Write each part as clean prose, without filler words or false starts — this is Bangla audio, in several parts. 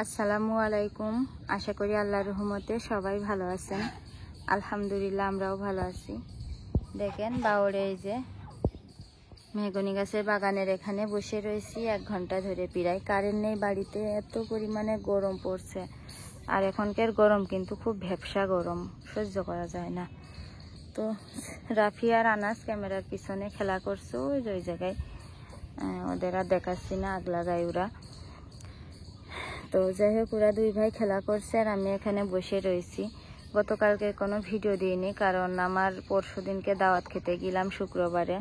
আসসালামু আলাইকুম। আশা করি আল্লাহর রহমতে সবাই ভালো আছেন। আলহামদুলিল্লাহ আমরাও ভালো আছি। দেখেন বাউরে এই যে মেহগনি গাছের বাগানের এখানে বসে রয়েছি 1 ঘন্টা ধরে। প্রায় কারেন্ট নেই বাড়িতে, এত পরিমাণে গরম পড়ছে। আর এখনকার গরম কিন্তু খুব ভ্যাপসা গরম, সহ্য করা যায় না। তো রাফি আর আনাস ক্যামেরার পিছনে খেলা করছে ওই জায়গায়, ওদের আর দেখাচ্ছি না, আগলা গায়ে ওরা। তো যাই হোক, ওরা দুই ভাই খেলা করছে আর আমি এখানে বসে রয়েছি। গতকালকে কোনো ভিডিও দিইনি, কারণ আমার পরশু দিনকে দাওয়াত খেতে গেলাম শুক্রবারে।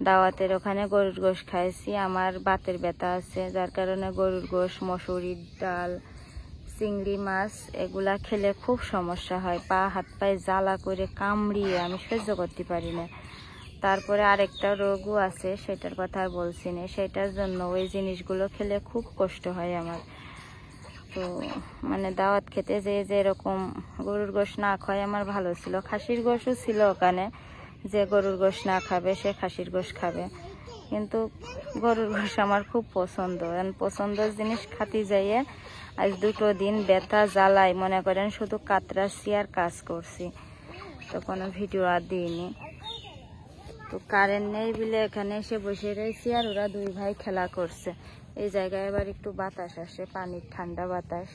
দাওয়াতের ওখানে গরুর গোশ খাইছি। আমার বাতের ব্যথা আছে, যার কারণে গরুর গোশ, মসুরির ডাল, চিংড়ি মাছ এগুলা খেলে খুব সমস্যা হয়। পা হাত পায়ে জ্বালা করে কামড়িয়ে আমি সহ্য করতে পারি না। তারপরে আরেকটা রোগও আছে, সেটার কথা আর বলছি না। সেটার জন্য ওই জিনিসগুলো খেলে খুব কষ্ট হয় আমার। তো মানে দাওয়াত খেতে যে এরকম গরুর গোশ না খায় আমার ভালো ছিল। খাসির গোশও ছিল ওখানে, যে গরুর গোশ না খাবে সে খাসির গোশ খাবে, কিন্তু গরুর গোশ আমার খুব পছন্দ। পছন্দের জিনিস খাতে যাইয়ে আজ 2 দিন ব্যথা জ্বালাই মনে করেন শুধু কাতরাচ্ছি আর কাজ করছি। তো কোনো ভিডিও আর দিইনি। তো কারেন্ট নেই বলে এখানে এসে বসে রয়েছি আর ওরা দুই ভাই খেলা করছে। এই জায়গায় আবার একটু বাতাস আসে, পানির ঠান্ডা বাতাস।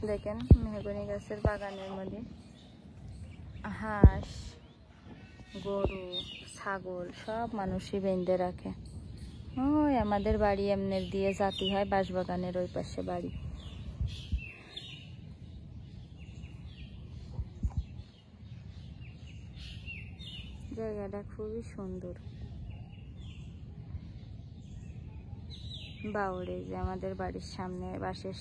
দেখেন মেহগনি গাছের বাগানের মধ্যে হাঁস, গরু, ছাগল সব মানুষই বেঁধে রাখে। ওই আমাদের বাড়ি এমনি দিয়ে জাতি হয়, বাঁশবাগানের ওই পাশে বাড়ি। জায়গাটা খুবই সুন্দর। বাউরে যে আমাদের বাড়ির সামনে বাঁশের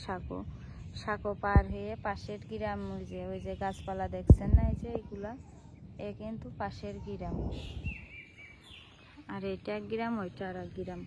সাঁকো পার হয়ে পাশের গ্রাম, ওই যে গাছপালা দেখছেন না, এই যে এইগুলা, কিন্তু পাশের গ্রাম। আর এটা এক গ্রাম, ওইটা আর এক গ্রাম।